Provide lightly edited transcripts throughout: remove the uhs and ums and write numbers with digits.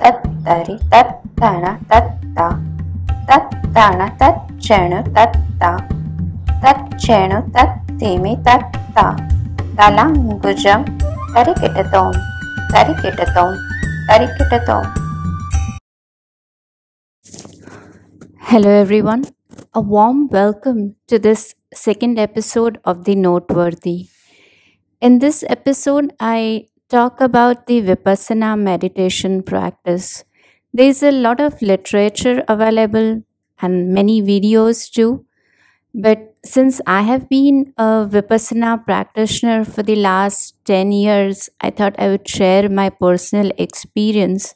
तत्तरि तत्तण तत्ता तत्तण तच्चणु तत्ता तच्चेणु तत्तिमि तत्ता तलाङ्गुजं तरिकिटतों तरिकिटतों तरिकिटतों. Hello everyone, a warm welcome to this second episode of The Noteworthy. In this episode, I talk about the Vipassana meditation practice. There's a lot of literature available and many videos too. But since I have been a Vipassana practitioner for the last 10 years, I thought I would share my personal experience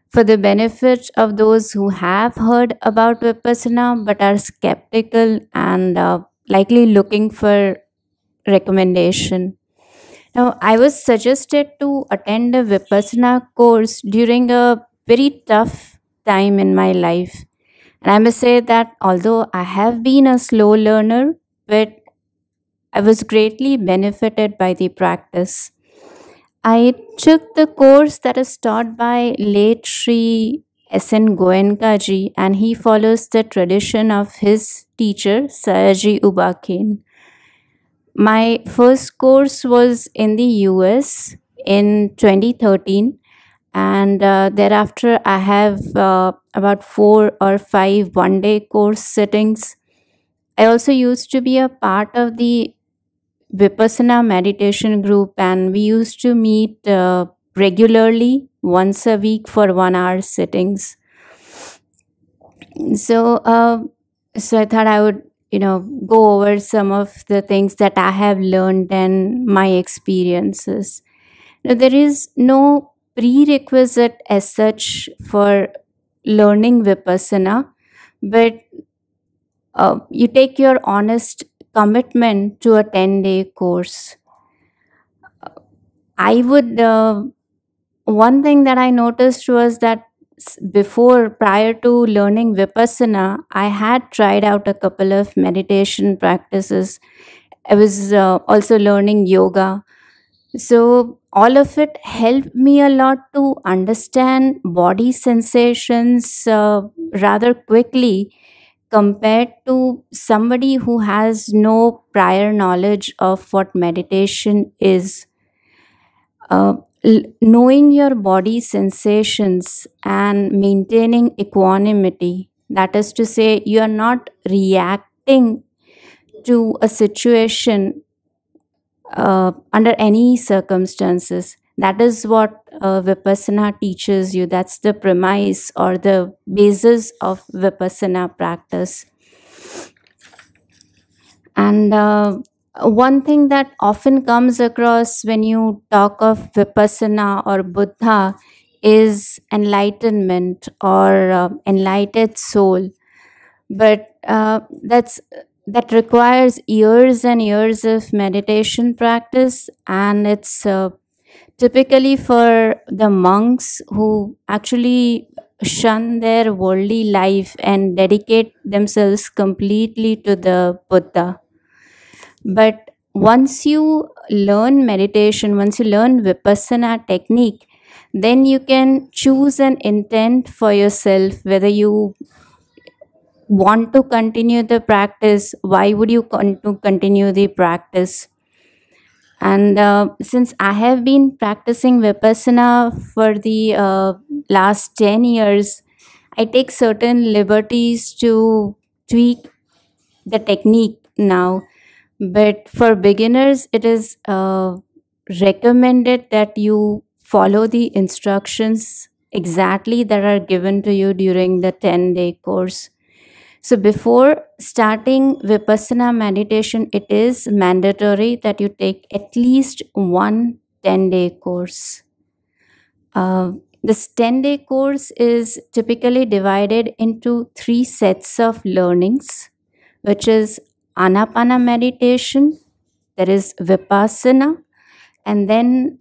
for the benefit of those who have heard about Vipassana but are skeptical and likely looking for recommendation. Now, I was suggested to attend a Vipassana course during a very tough time in my life. And I must say that although I have been a slow learner, but I was greatly benefited by the practice. I took the course that is taught by late Sri S.N. Goenka ji, and he follows the tradition of his teacher, Sayaji Ubaken. My first course was in the US in 2013, and thereafter I have about 4 or 5 one-day course sittings. I also used to be a part of the Vipassana meditation group, and we used to meet regularly once a week for 1 hour sittings. So, so I thought I would, go over some of the things that I have learned and my experiences. Now, there is no prerequisite as such for learning Vipassana, but you take your honest commitment to a 10-day course. I would, one thing that I noticed was that prior to learning Vipassana, I had tried out a couple of meditation practices. I was also learning yoga. So, all of it helped me a lot to understand body sensations rather quickly compared to somebody who has no prior knowledge of what meditation is. Uh, Knowing your body sensations and maintaining equanimity, that is to say, you are not reacting to a situation under any circumstances. That is what Vipassana teaches you. That's the premise or the basis of Vipassana practice. And one thing that often comes across when you talk of Vipassana or Buddha is enlightenment or enlightened soul. But that requires years and years of meditation practice, and it's typically for the monks who actually shun their worldly life and dedicate themselves completely to the Buddha. But once you learn meditation, once you learn Vipassana technique, then you can choose an intent for yourself, whether you want to continue the practice, why would you to continue the practice. And since I have been practicing Vipassana for the last 10 years, I take certain liberties to tweak the technique now. But for beginners, it is recommended that you follow the instructions exactly that are given to you during the 10-day course. So before starting Vipassana meditation, it is mandatory that you take at least one 10-day course. This 10-day course is typically divided into 3 sets of learnings, which is Anapana meditation, there is Vipassana, and then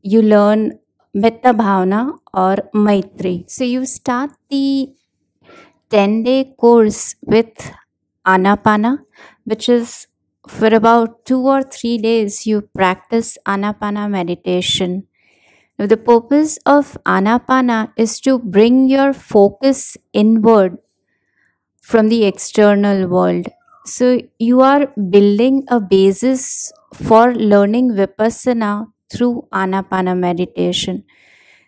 you learn Metta Bhavana or Maitri. So you start the 10-day course with Anapana, which is for about 2 or 3 days you practice Anapana meditation. Now, the purpose of Anapana is to bring your focus inward from the external world. So, you are building a basis for learning Vipassana through Anapana meditation.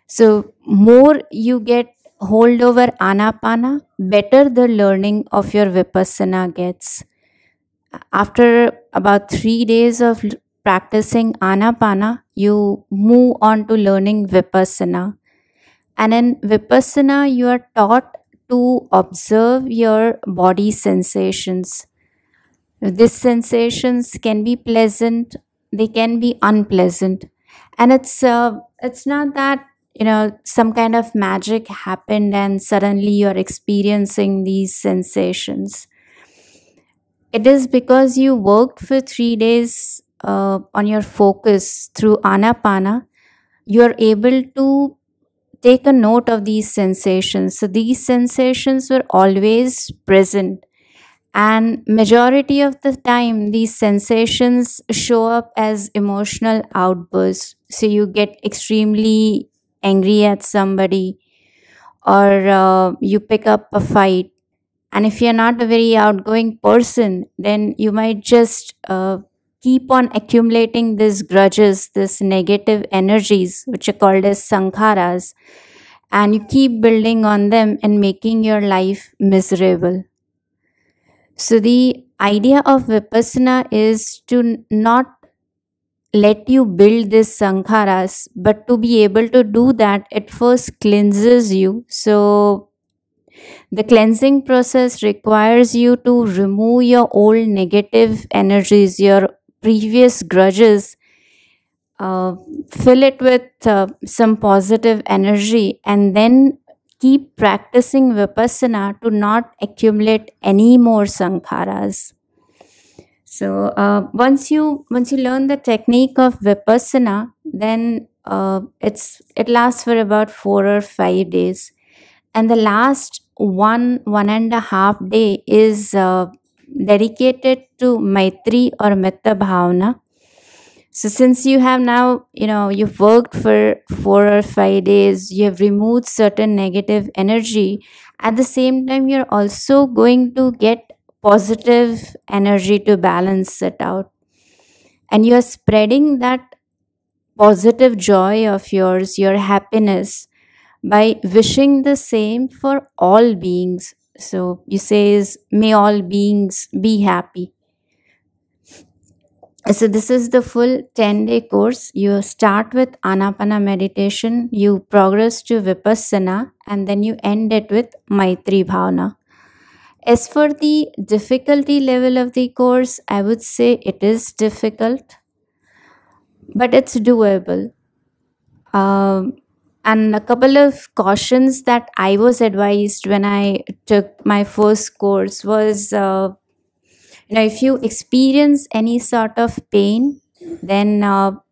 So, more you get hold over Anapana, better the learning of your Vipassana gets. After about 3 days of practicing Anapana, you move on to learning Vipassana. And in Vipassana, you are taught to observe your body sensations. These sensations can be pleasant, they can be unpleasant, and it's not that some kind of magic happened and suddenly you are experiencing these sensations. It is because you worked for 3 days on your focus through Anapana. You are able to take a note of these sensations. So these sensations were always present, and majority of the time these sensations show up as emotional outbursts. So you get extremely angry at somebody, or you pick up a fight. And if you're not a very outgoing person, then you might just keep on accumulating these grudges, this negative energies, which are called as sankharas, and you keep building on them and making your life miserable. So the idea of Vipassana is to not let you build these sankharas, but to be able to do that, it first cleanses you. So the cleansing process requires you to remove your old negative energies, your previous grudges, uh, fill it with some positive energy, and then keep practicing Vipassana to not accumulate any more sankharas. So once you learn the technique of Vipassana, then it lasts for about 4 or 5 days, and the last 1.5 day is dedicated to Maitri or Metta Bhavana. So since you have now, you've worked for 4 or 5 days, you have removed certain negative energy. At the same time, you're also going to get positive energy to balance it out. And you're spreading that positive joy of yours, your happiness, by wishing the same for all beings. So you say is, may all beings be happy. So this is the full 10-day course. You start with Anapana meditation, you progress to Vipassana, and then you end it with Maitri Bhavana. As for the difficulty level of the course, I would say it is difficult, but it's doable. Um, and a couple of cautions that I was advised when I took my first course was, if you experience any sort of pain, then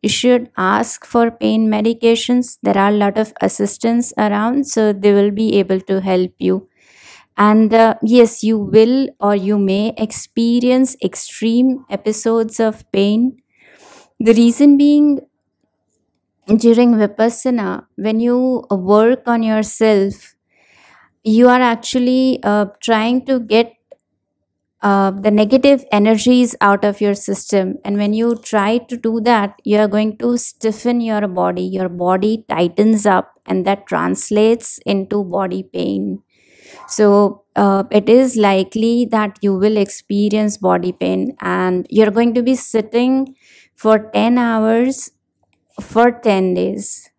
you should ask for pain medications. There are a lot of assistants around, so they will be able to help you. And yes, you will or you may experience extreme episodes of pain. The reason being, during Vipassana, when you work on yourself, you are actually trying to get the negative energies out of your system. And when you try to do that, you are going to stiffen your body. Your body tightens up, and that translates into body pain. So it is likely that you will experience body pain, and you're going to be sitting for 10 hours for 10 days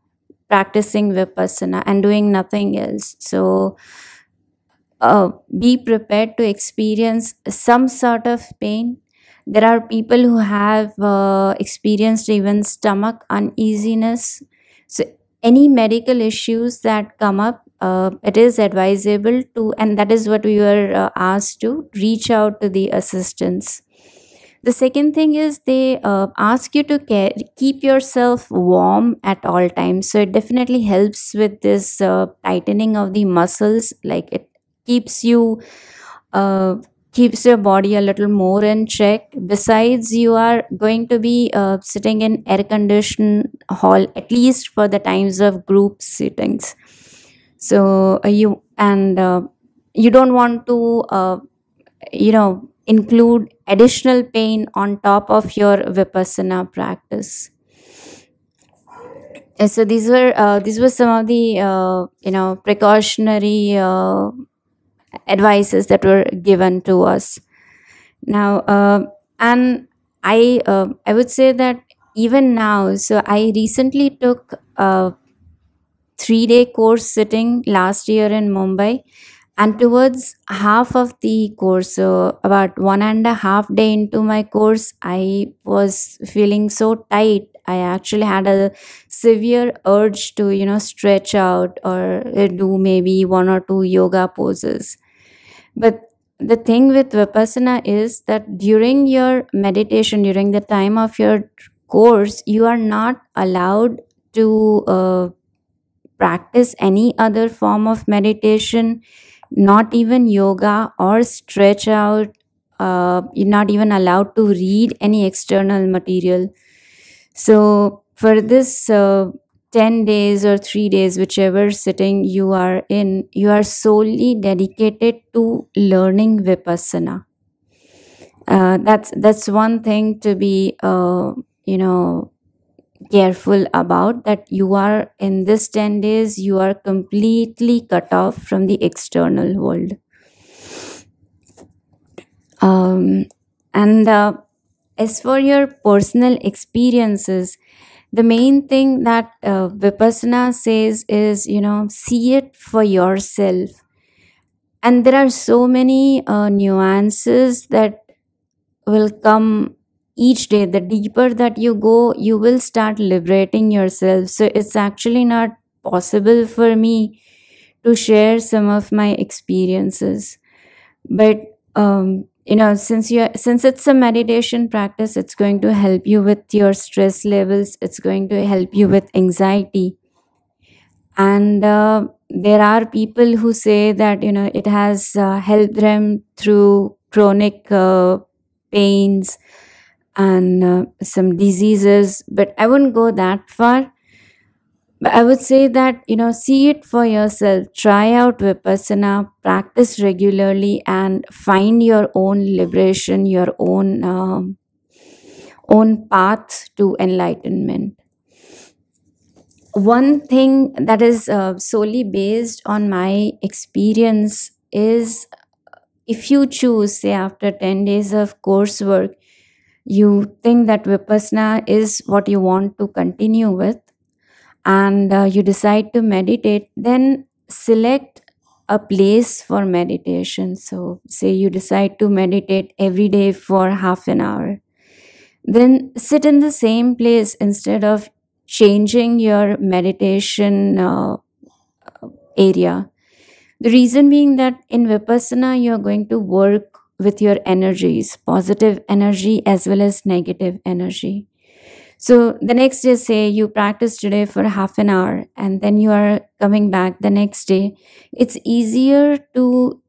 practicing Vipassana and doing nothing else. So be prepared to experience some sort of pain. There are people who have experienced even stomach uneasiness. So, any medical issues that come up, it is advisable to, and that is what we were asked to, reach out to the assistants. The second thing is they ask you to keep yourself warm at all times. So, it definitely helps with this tightening of the muscles, like it keeps you uh, keeps your body a little more in check. Besides, you are going to be sitting in air conditioned hall, at least for the times of group sittings. So you don't want to include additional pain on top of your vipassana practice. So these were some of the precautionary advices that were given to us. Now, and I would say that even now, so I recently took a 3-day course sitting last year in Mumbai, and towards half of the course, so about 1.5 day into my course, I was feeling so tight. I actually had a severe urge to stretch out or do maybe one or two yoga poses. But the thing with Vipassana is that during your meditation, during the time of your course, you are not allowed to practice any other form of meditation, not even yoga or stretch out. You're not even allowed to read any external material. So for this 10 days or 3 days, whichever sitting you are in, you are solely dedicated to learning Vipassana. That's one thing to be careful about, that you are in this 10 days, you are completely cut off from the external world. And as for your personal experiences, the main thing that Vipassana says is, see it for yourself. And there are so many nuances that will come each day. The deeper that you go, you will start liberating yourself. So it's actually not possible for me to share some of my experiences. But since it's a meditation practice, it's going to help you with your stress levels, it's going to help you with anxiety. And there are people who say that it has helped them through chronic pains and some diseases, but I wouldn't go that far. But I would say that, see it for yourself. Try out Vipassana, practice regularly, and find your own liberation, your own path to enlightenment. One thing that is solely based on my experience is, if you choose, say, after 10 days of coursework, you think that Vipassana is what you want to continue with, and you decide to meditate, then select a place for meditation. So, say you decide to meditate every day for half an hour, then sit in the same place instead of changing your meditation area. The reason being that in Vipassana, you're going to work with your energies, positive energy as well as negative energy. So the next day, say you practice today for half an hour and then you are coming back the next day, it's easier to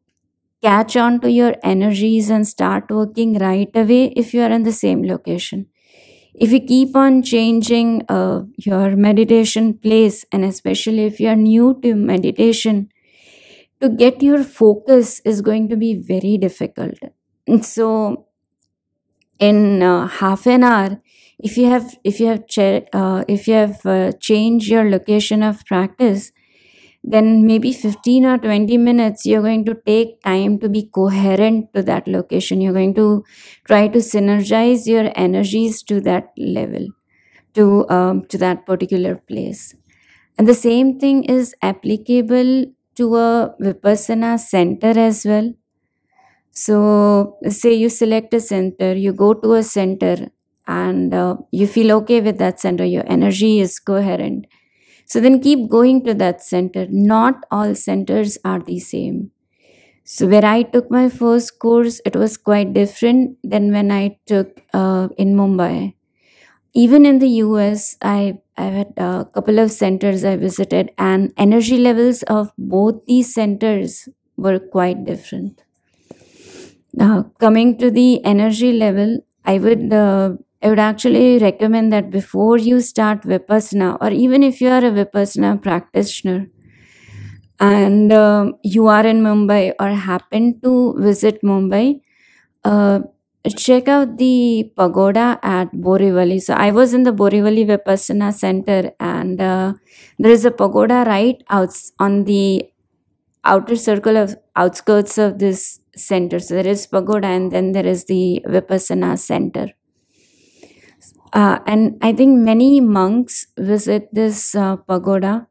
catch on to your energies and start working right away if you are in the same location. If you keep on changing your meditation place, and especially if you are new to meditation, to get your focus is going to be very difficult. And so in half an hour, if you have changed your location of practice, then maybe 15 or 20 minutes you're going to take time to be coherent to that location. You're going to try to synergize your energies to that level, to that particular place. And the same thing is applicable to a Vipassana center as well. So, say you select a center, you go to a center, and you feel okay with that center, your energy is coherent. So, then keep going to that center. Not all centers are the same. So, where I took my first course, it was quite different than when I took in Mumbai. Even in the US, I had a couple of centers I visited, and energy levels of both these centers were quite different. Now, coming to the energy level, I would actually recommend that before you start Vipassana, or even if you are a Vipassana practitioner and you are in Mumbai or happen to visit Mumbai, uh, check out the pagoda at Borivali. So I was in the Borivali Vipassana Center, and there is a pagoda right out on the outer circle of outskirts of this center. So there is pagoda, and then there is the Vipassana Center. And I think many monks visit this pagoda.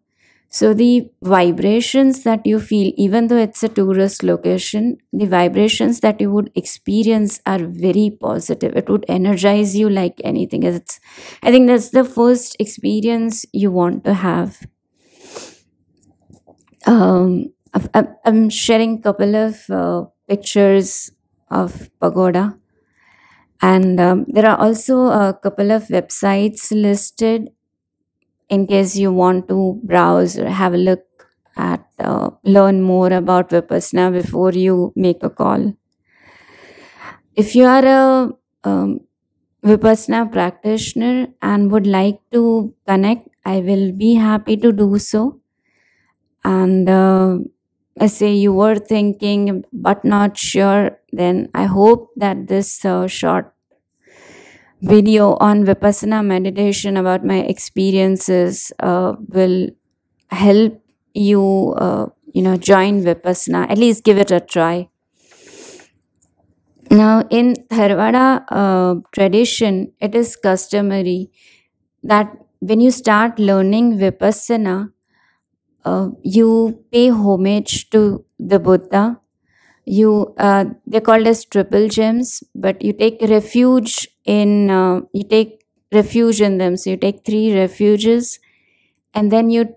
So the vibrations that you feel, even though it's a tourist location, the vibrations that you would experience are very positive. It would energize you like anything. I think that's the first experience you want to have. I'm sharing a couple of pictures of pagoda, and there are also a couple of websites listed in case you want to browse or have a look at learn more about Vipassana before you make a call. If you are a Vipassana practitioner and would like to connect, I will be happy to do so. And I say you were thinking but not sure, then I hope that this short video on Vipassana meditation about my experiences will help you, join Vipassana. At least give it a try. Now, in Tharvada tradition, it is customary that when you start learning Vipassana, you pay homage to the Buddha. They're called as triple gems, but you take refuge in them. So you take 3 refuges, and then you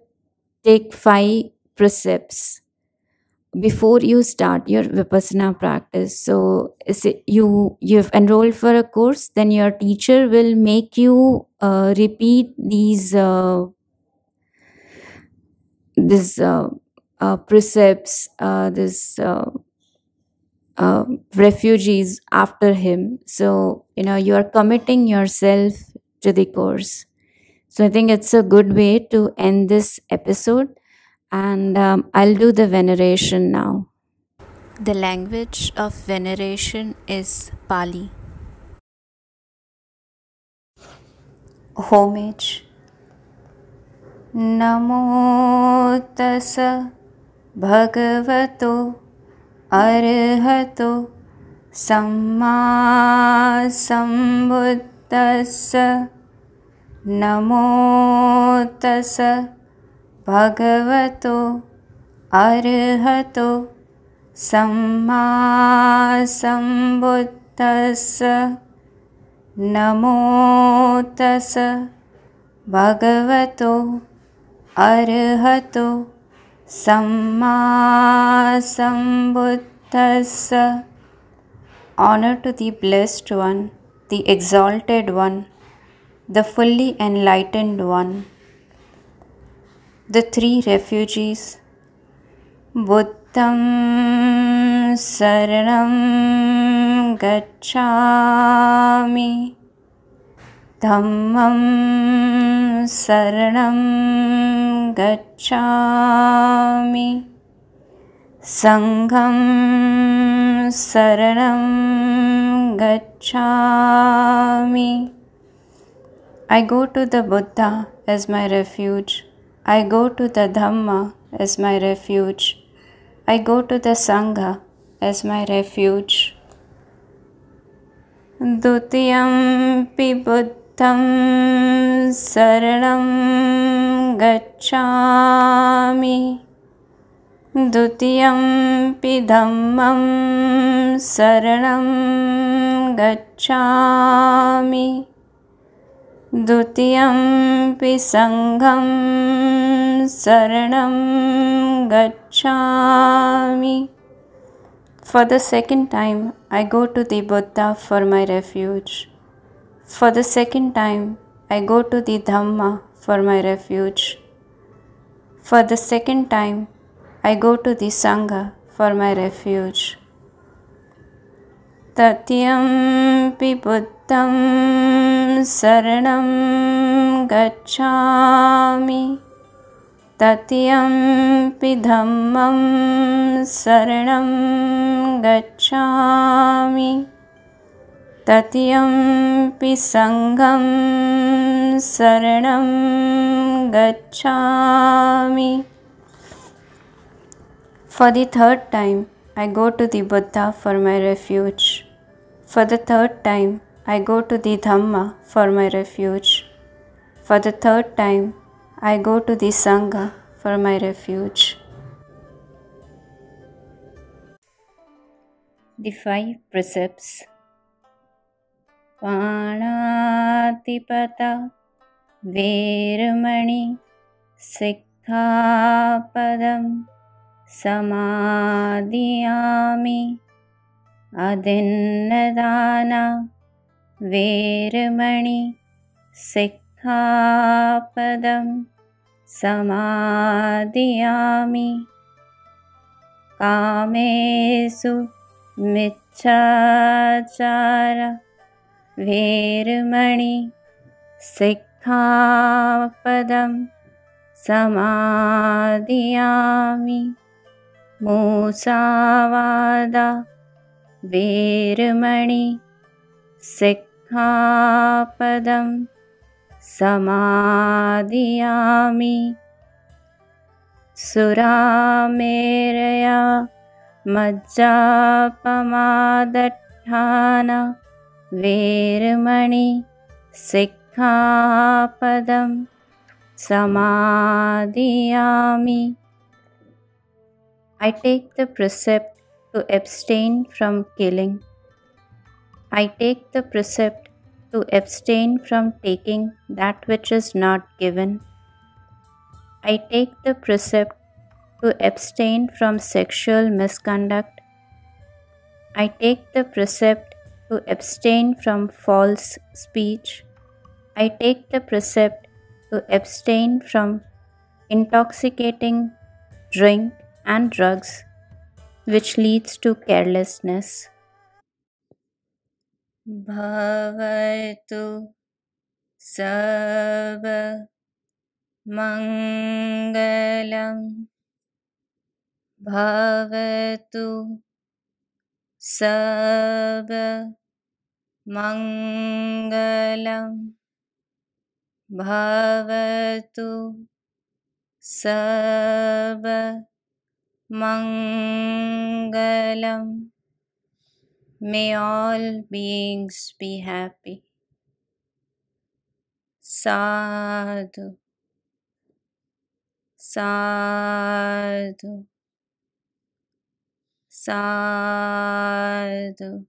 take 5 precepts before you start your Vipassana practice. So you've enrolled for a course, then your teacher will make you repeat these precepts, this refugees after him. So you are committing yourself to the course. So I think it's a good way to end this episode, and I'll do the veneration now. The language of veneration is Pali. Homage. Namo tassa bhagavato arhato samma sambuddhassa. Namo tassa bhagavato arhato samma sambuddhassa. Namo tassa bhagavato arhato samma sambuddhassa. Honor to the Blessed One, the Exalted One, the fully enlightened One. The 3 refugees. Buddham saranam gacchami, Dhammam saranam gacchami, Sangham saranam gacchami. I go to the Buddha as my refuge. I go to the Dhamma as my refuge. I go to the Sangha as my refuge. Dutiyampi Buddham saranam gacchami, Dutiyampi Dhammam saranam gacchami, Dutiyampi Sangham saranam gacchami. For the second time, I go to the Buddha for my refuge. For the second time, I go to the Dhamma for my refuge. For the second time, I go to the Sangha for my refuge. तत्यंपि बुद्धं शरणं गच्छामि तत्यंपि धम्मं शरणं गच्छामि तत्यंपि संघं शरणं गच्छामि. For the third time, I go to the Buddha for my refuge. For the third time, I go to the Dhamma for my refuge. For the third time, I go to the Sangha for my refuge. The five precepts. Panatipata Veramani Sikkhapadam Samadhiyami Adinnadana Veramani Sikkhapadam Samadhiyami Kamesu Michachara Veramani Sikkhapadam Samadhiyami Musavada Veramani Sikkhapadam Samadhiyami Surameraya Majjapamadhatthana Veramani Sikkhapadam Samadhiyami. I take the precept to abstain from killing. I take the precept to abstain from taking that which is not given. I take the precept to abstain from sexual misconduct. I take the precept to abstain from false speech. I take the precept to abstain from intoxicating drink and drugs, which leads to carelessness. Bhavatu Sarva Mangalam Bhavatu Sarva Mangalam Bhavatu Sarva Mangalam. May all beings be happy. Sadhu, sadhu, sadhu.